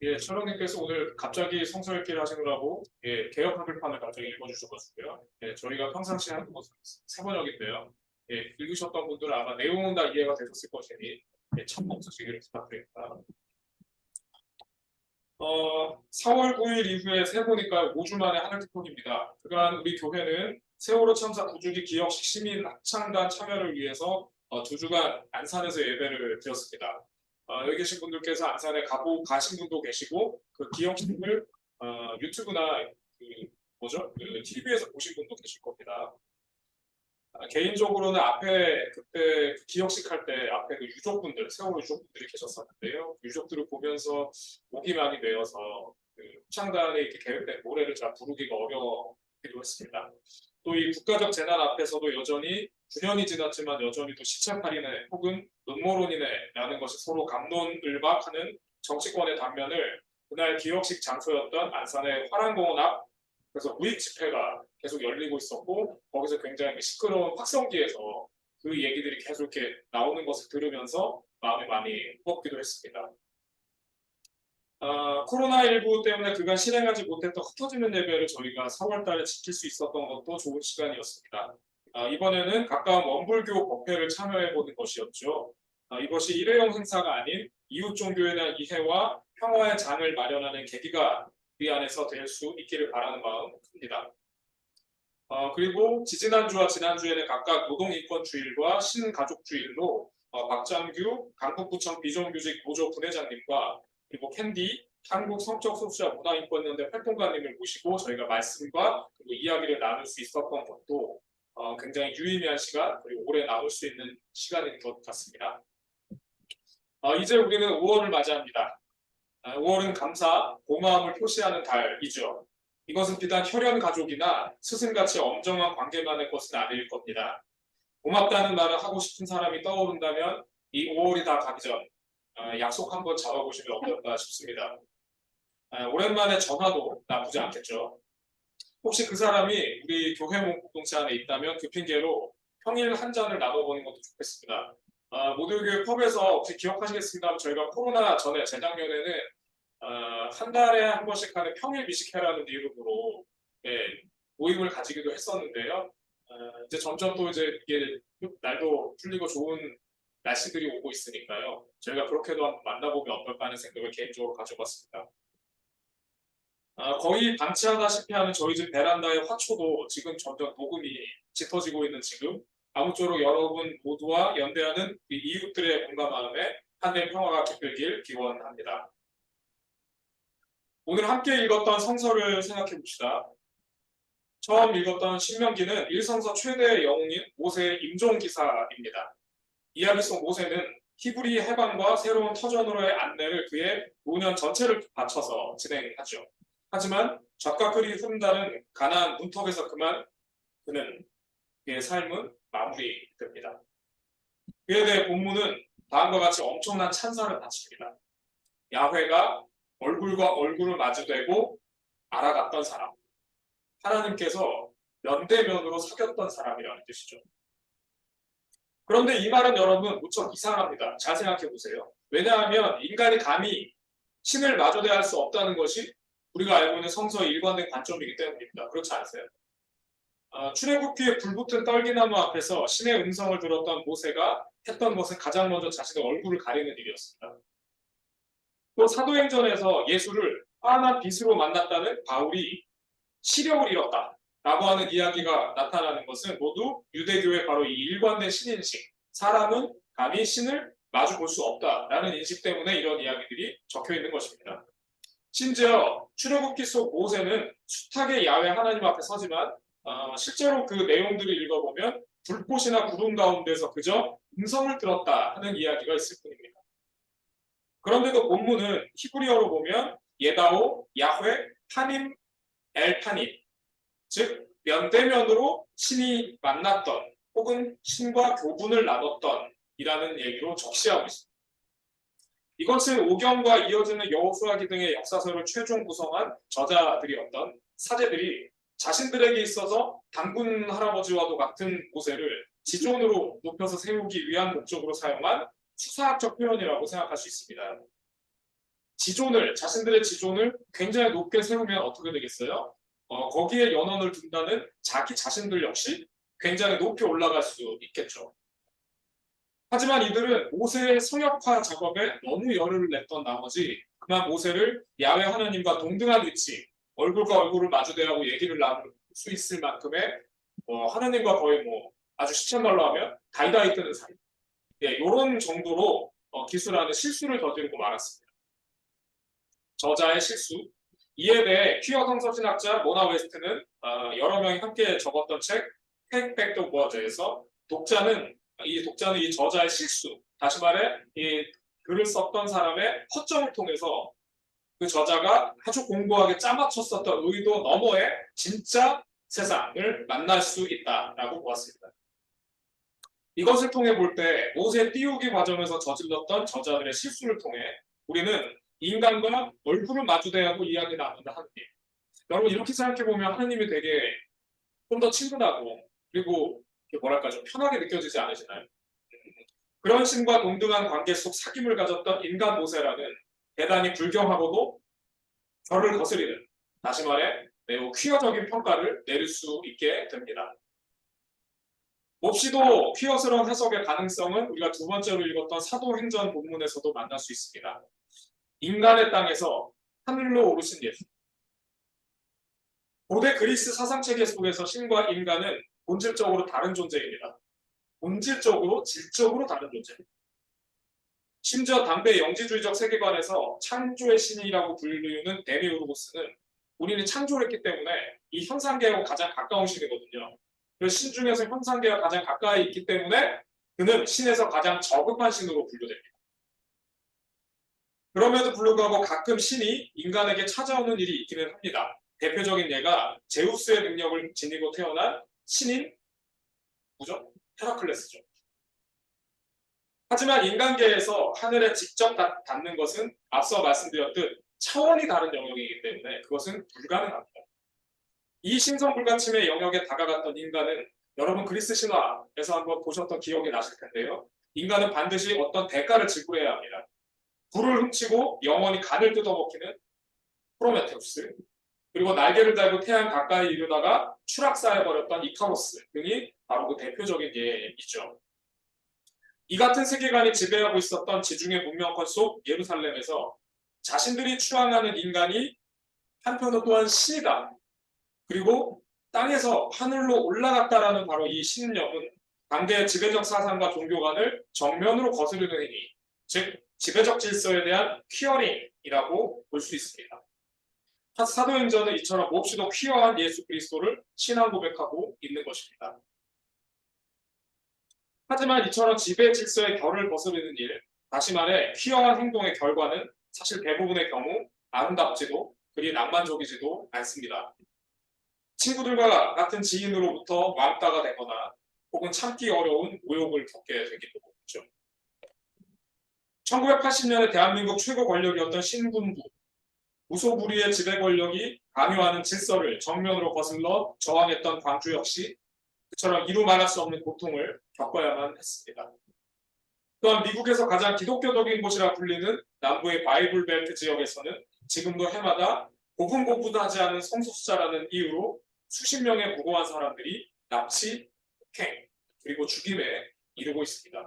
예, 철원님께서 오늘 갑자기 성서 읽기를 하시느라고 개역 한글판을 갑자기 읽어주셔가지고요. 예, 저희가 평상시에 하는 것은 세 번역인데요. 예, 읽으셨던 분들은 아마 내용은 다 이해가 되셨을 것이니 참고 주시기를 부탁드립니다. 4월 9일 이후에 세보니까 5주 만에 하늘 특보입니다. 그간 우리 교회는 세월호 참사 9주기 기억식 시민 합창단 참여를 위해서 2주간 안산에서 예배를 드렸습니다. 여기 계신 분들께서 안산에 가신 분도 계시고 그 기억식을 유튜브나 그 뭐죠? 그 TV에서 보신 분도 계실 겁니다. 개인적으로는 앞에 그때 기억식 할 때 앞에 그 유족분들, 세월호 유족분들이 계셨었는데요. 유족들을 보면서 목이 많이 메어서 그 합창단에 이렇게 계획된 노래를 잘 부르기가 어려웠기도 했습니다. 또 이 국가적 재난 앞에서도 여전히 9년이 지났지만 여전히 또 시체팔이네 혹은 음모론이네라는 것이 서로 갑론을박하는 정치권의 단면을 그날 기억식 장소였던 안산의 화랑공원 앞 그래서 우익 집회가 계속 열리고 있었고 거기서 굉장히 시끄러운 확성기에서 그 얘기들이 계속 이렇게 나오는 것을 들으면서 마음이 많이 무겁기도 했습니다. 코로나19 때문에 그간 실행하지 못했던 흩어지는 예배를 저희가 4월 달에 지킬 수 있었던 것도 좋은 시간이었습니다. 이번에는 가까운 원불교 법회를 참여해보는 것이었죠. 이것이 일회용 행사가 아닌 이웃 종교에 대한 이해와 평화의 장을 마련하는 계기가 우리 안에서 될 수 있기를 바라는 마음 큽니다. 그리고 지지난주와 지난주에는 각각 노동인권주일과 신가족주일로 박장규 강북구청 비정규직 노조 부회장님과 그리고 캔디 한국성적소수자문화인권연대 활동가님을 모시고 저희가 말씀과 그리고 이야기를 나눌 수 있었던 것도 굉장히 유의미한 시간 그리고 오래 나눌 수 있는 시간인 것 같습니다. 이제 우리는 5월을 맞이합니다. 5월은 감사, 고마움을 표시하는 달이죠. 이것은 비단 혈연 가족이나 스승같이 엄정한 관계만의 것은 아닐 겁니다. 고맙다는 말을 하고 싶은 사람이 떠오른다면 이 5월이 다 가기 전 약속 한번 잡아보시면 어떨까 싶습니다. 오랜만에 전화도 나쁘지 않겠죠. 혹시 그 사람이 우리 교회 공동체 안에 있다면 그 핑계로 평일 한 잔을 나눠보는 것도 좋겠습니다. 모두교회 펍에서 혹시 기억하시겠습니다만 저희가 코로나 전에 재작년에는 한 달에 한 번씩 하는 평일 미식회라는 이름으로 모임을 가지기도 했었는데요. 이제 점점 또 이제 이게 날도 풀리고 좋은 날씨들이 오고 있으니까요. 저희가 그렇게도 한번 만나보면 어떨까 하는 생각을 개인적으로 가져봤습니다. 거의 방치하다시피 하는 저희 집 베란다의 화초도 지금 점점 녹음이 짙어지고 있는 지금 아무쪼록 여러분 모두와 연대하는 이웃들의 공감 마음에 한대 평화가 깃들길 기원합니다. 오늘 함께 읽었던 성서를 생각해 봅시다. 처음 읽었던 신명기는 일성서 최대의 영웅인 모세의 임종 기사입니다. 이야기 속 모세는 히브리 해방과 새로운 터전으로의 안내를 그의 노년 전체를 바쳐서 진행하죠. 하지만 젖과 꿀이 흐른다는 가나안 문턱에서 그만 그의 삶은 마무리됩니다. 그에 대해 본문은 다음과 같이 엄청난 찬사를 바칩니다. 야훼가 얼굴과 얼굴을 마주대고 알아갔던 사람. 하나님께서 면대면으로 사귀었던 사람이라는 뜻이죠. 그런데 이 말은 여러분 무척 이상합니다. 잘 생각해 보세요. 왜냐하면 인간이 감히 신을 마주대할 수 없다는 것이 우리가 알고 있는 성서의 일관된 관점이기 때문입니다. 그렇지 않으세요? 출애굽기에 불붙은 떨기나무 앞에서 신의 음성을 들었던 모세가 했던 것은 가장 먼저 자신의 얼굴을 가리는 일이었습니다. 또 사도행전에서 예수를 환한 빛으로 만났다는 바울이 시력을 잃었다라고 하는 이야기가 나타나는 것은 모두 유대교의 바로 이 일관된 신인식, 사람은 감히 신을 마주 볼 수 없다라는 인식 때문에 이런 이야기들이 적혀 있는 것입니다. 심지어 출애굽기 속 모세는 숱하게 야훼 하나님 앞에 서지만 실제로 그 내용들을 읽어보면 불꽃이나 구름 가운데서 그저 음성을 들었다 하는 이야기가 있을 뿐입니다. 그런데도 본문은 히브리어로 보면 예다오, 야훼, 파님, 엘파님 즉 면대면으로 신이 만났던 혹은 신과 교분을 나눴던 이라는 얘기로 적시하고 있습니다. 이것은 오경과 이어지는 여호수아기 등의 역사서를 최종 구성한 저자들이었던 사제들이 자신들에게 있어서 단군 할아버지와도 같은 모세를 지존으로 높여서 세우기 위한 목적으로 사용한 수사학적 표현이라고 생각할 수 있습니다. 자신들의 지존을 굉장히 높게 세우면 어떻게 되겠어요? 거기에 연원을 둔다는 자기 자신들 역시 굉장히 높이 올라갈 수 있겠죠. 하지만 이들은 모세의 성역화 작업에 너무 열을 냈던 나머지 그만 모세를 야훼 하나님과 동등한 위치, 얼굴과 얼굴을 마주대하고 얘기를 나눌 수 있을 만큼의 하나님과 거의 아주 시쳇말로 하면 다이다이 뜨는 사이. 예, 이런 정도로 기술하는 실수를 저지르고 말았습니다. 저자의 실수. 이에 대해 퀴어 성서신학자 모나 웨스트는 여러 명이 함께 적었던 책 Take Back the Word에서 독자는 이 저자의 실수, 다시 말해 이 글을 썼던 사람의 허점을 통해서 그 저자가 아주 공고하게 짜맞췄었던 의도 너머의 진짜 세상을 만날 수 있다라고 보았습니다. 이것을 통해 볼 때 모세 띄우기 과정에서 저질렀던 저자들의 실수를 통해 우리는 인간과 얼굴을 마주대하고 이야기 나눈다 하나님. 여러분 이렇게 생각해 보면 하나님이 되게 좀 더 친근하고 그리고 뭐랄까 좀 편하게 느껴지지 않으시나요? 그런 신과 동등한 관계 속 사귐을 가졌던 인간 모세라는 대단히 불경하고도 결을 거스리는, 다시 말해 매우 퀴어적인 평가를 내릴 수 있게 됩니다. 몹시도 퀴어스러운 해석의 가능성은 우리가 두 번째로 읽었던 사도행전 본문에서도 만날 수 있습니다. 인간의 땅에서 하늘로 오르신 예수. 고대 그리스 사상체계 속에서 신과 인간은 본질적으로 다른 존재입니다. 본질적으로, 질적으로 다른 존재. 심지어 당대 영지주의적 세계관에서 창조의 신이라고 불리우는 데미우르고스는 우리는 창조를 했기 때문에 이 현상계하고 가장 가까운 신이거든요. 그래서 신 중에서 현상계와 가장 가까이 있기 때문에 그는 신에서 가장 저급한 신으로 분류됩니다. 그럼에도 불구하고 가끔 신이 인간에게 찾아오는 일이 있기는 합니다. 대표적인 예가 제우스의 능력을 지니고 태어난 신인 뭐죠? 헤라클레스죠. 하지만 인간계에서 하늘에 직접 닿는 것은 앞서 말씀드렸듯 차원이 다른 영역이기 때문에 그것은 불가능합니다. 이 신성불가침의 영역에 다가갔던 인간은 여러분 그리스 신화에서 한번 보셨던 기억이 나실 텐데요. 인간은 반드시 어떤 대가를 지불해야 합니다. 불을 훔치고 영원히 간을 뜯어먹히는 프로메테우스, 그리고 날개를 달고 태양 가까이 이르다가 추락사해버렸던 이카로스 등이 바로 그 대표적인 예이죠. 이 같은 세계관이 지배하고 있었던 지중해 문명권 속 예루살렘에서 자신들이 추앙하는 인간이 한편으로 또한 신이다. 그리고 땅에서 하늘로 올라갔다라는 바로 이 신념은 당대의 지배적 사상과 종교관을 정면으로 거스르는 행위, 즉 지배적 질서에 대한 퀴어링이라고 볼 수 있습니다. 사도행전은 이처럼 몹시도 퀴어한 예수 그리스도를 신앙 고백하고 있는 것입니다. 하지만 이처럼 지배 질서의 결을 거스르는 일, 다시 말해 퀴어한 행동의 결과는 사실 대부분의 경우 아름답지도 그리 낭만적이지도 않습니다. 친구들과 같은 지인으로부터 왕따가 되거나 혹은 참기 어려운 모욕을 겪게 되기도 했죠. 1980년에 대한민국 최고 권력이었던 신군부, 무소불위의 지배 권력이 강요하는 질서를 정면으로 거슬러 저항했던 광주 역시 그처럼 이루 말할 수 없는 고통을 겪어야만 했습니다. 또한 미국에서 가장 기독교적인 곳이라 불리는 남부의 바이블 벨트 지역에서는 지금도 해마다 고분고분도 하지 않은 성소수자라는 이유로 수십 명의 무고한 사람들이 납치, 폭행, 그리고 죽임에 이르고 있습니다.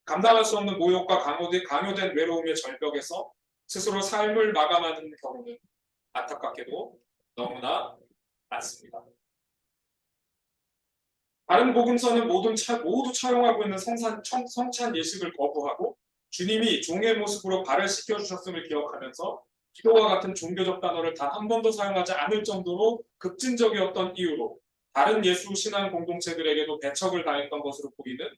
감당할 수 없는 모욕과 강요된 외로움의 절벽에서 스스로 삶을 마감하는 경우는 안타깝게도 너무나 많습니다. 다른 복음서는 모두 차용하고 있는 성찬 예식을 거부하고 주님이 종의 모습으로 발을 씻겨주셨음을 기억하면서 기도와 같은 종교적 단어를 단 한 번도 사용하지 않을 정도로 급진적이었던 이유로 다른 예수 신앙 공동체들에게도 배척을 당했던 것으로 보이는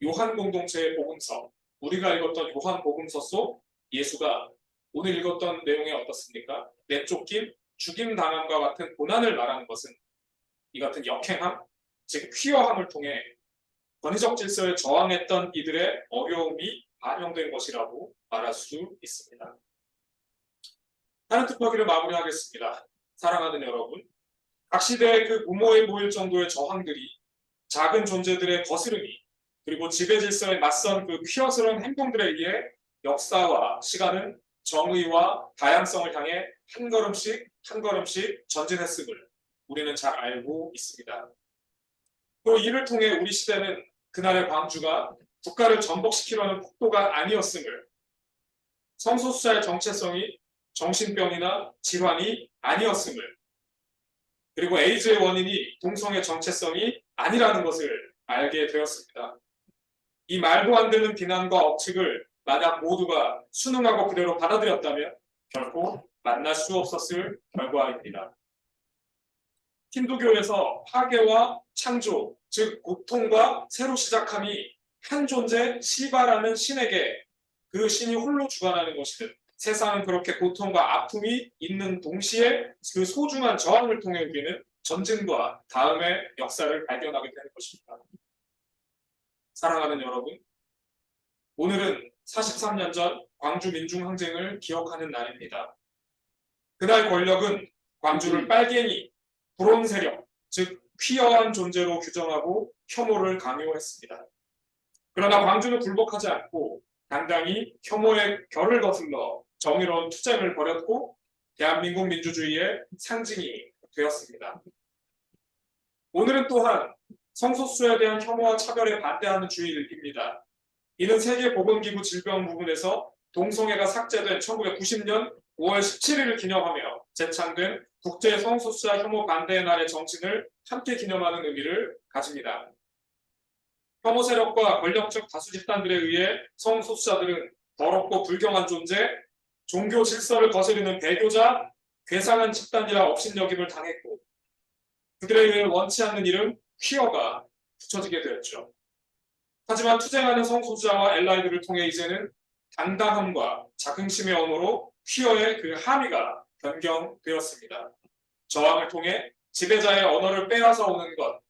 요한 공동체의 복음서, 우리가 읽었던 요한 복음서 속 예수가 오늘 읽었던 내용이 어떻습니까? 내쫓김, 죽임당함과 같은 고난을 말하는 것은 이 같은 역행함, 즉 퀴어함을 통해 권위적 질서에 저항했던 이들의 어려움이 반영된 것이라고 말할 수 있습니다. 하는 특파기를 마무리하겠습니다. 사랑하는 여러분, 각 시대의 그 부모에 모일 정도의 저항들이 작은 존재들의 거스름이 그리고 지배 질서에 맞선 그 퀴어스러운 행동들에 의해 역사와 시간은 정의와 다양성을 향해 한 걸음씩 한 걸음씩 전진했음을 우리는 잘 알고 있습니다. 또 이를 통해 우리 시대는 그날의 광주가 국가를 전복시키려는 폭도가 아니었음을, 성소수자의 정체성이 정신병이나 질환이 아니었음을, 그리고 에이즈의 원인이 동성의 정체성이 아니라는 것을 알게 되었습니다. 이 말도 안 되는 비난과 억측을 만약 모두가 순응하고 그대로 받아들였다면 결코 만날 수 없었을 결과입니다. 힌두교에서 파괴와 창조, 즉 고통과 새로 시작함이 한 존재 시바라는 신에게 그 신이 홀로 주관하는 것이든 세상은 그렇게 고통과 아픔이 있는 동시에 그 소중한 저항을 통해 우리는 전진과 다음의 역사를 발견하게 되는 것입니다. 사랑하는 여러분, 오늘은 43년 전 광주 민중항쟁을 기억하는 날입니다. 그날 권력은 광주를 빨갱이, 불온 세력, 즉 퀴어한 존재로 규정하고 혐오를 강요했습니다. 그러나 광주는 굴복하지 않고 당당히 혐오의 결을 거슬러 정의로운 투쟁을 벌였고 대한민국 민주주의의 상징이 되었습니다. 오늘은 또한 성소수자에 대한 혐오와 차별에 반대하는 주일입니다. 이는 세계보건기구 질병부문에서 동성애가 삭제된 1990년 5월 17일을 기념하며 제창된 국제 성소수자 혐오 반대의 날의 정신을 함께 기념하는 의미를 가집니다. 혐오 세력과 권력적 다수 집단들에 의해 성소수자들은 더럽고 불경한 존재, 종교 질서를 거스르는 배교자, 괴상한 집단이라 업신여김을 당했고 그들에 의해 원치 않는 이름 퀴어가 붙여지게 되었죠. 하지만 투쟁하는 성소수자와 엘라이들을 통해 이제는 당당함과 자긍심의 언어로 퀴어의 그 함의가 변경되었습니다. 저항을 통해 지배자의 언어를 빼앗아 오는 것,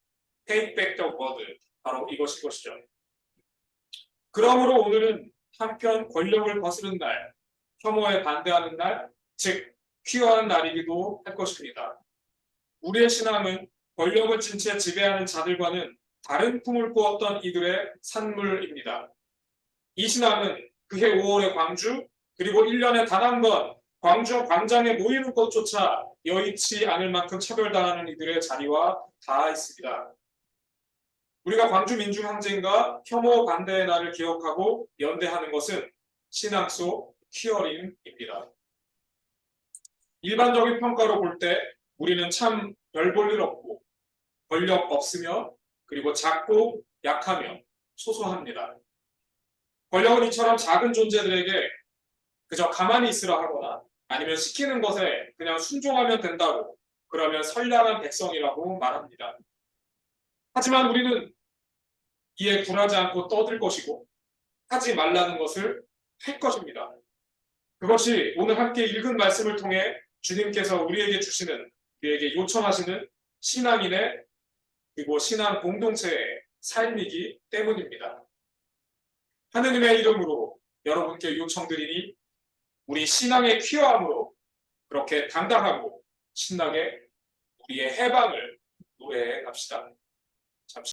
take back the word, 바로 이것일 것이죠. 그러므로 오늘은 한편 권력을 거스르는 날, 혐오에 반대하는 날, 즉 퀴어한 날이기도 할 것입니다. 우리의 신앙은 권력을 진 채 지배하는 자들과는 다른 품을 꾸었던 이들의 산물입니다. 이 신앙은 그해 5월의 광주, 그리고 1년에 단 한 번 광주 광장에 모이는 것조차 여의치 않을 만큼 차별당하는 이들의 자리와 닿아 있습니다. 우리가 광주 민중항쟁과 혐오 반대의 날을 기억하고 연대하는 것은 신앙 속 퀴어링입니다. 일반적인 평가로 볼 때 우리는 참 별 볼 일 없고 권력 없으며 그리고 작고 약하며 소소합니다. 권력은 이처럼 작은 존재들에게 그저 가만히 있으라 하거나 아니면 시키는 것에 그냥 순종하면 된다고 그러면 선량한 백성이라고 말합니다. 하지만 우리는 이에 굴하지 않고 떠들 것이고 하지 말라는 것을 할 것입니다. 그것이 오늘 함께 읽은 말씀을 통해 주님께서 우리에게 주시는, 우리에게 요청하시는 신앙인의 그리고 신앙 공동체의 삶이기 때문입니다. 하느님의 이름으로 여러분께 요청드리니 우리 신앙의 퀴어함으로 그렇게 당당하고 신나게 우리의 해방을 노래해 갑시다.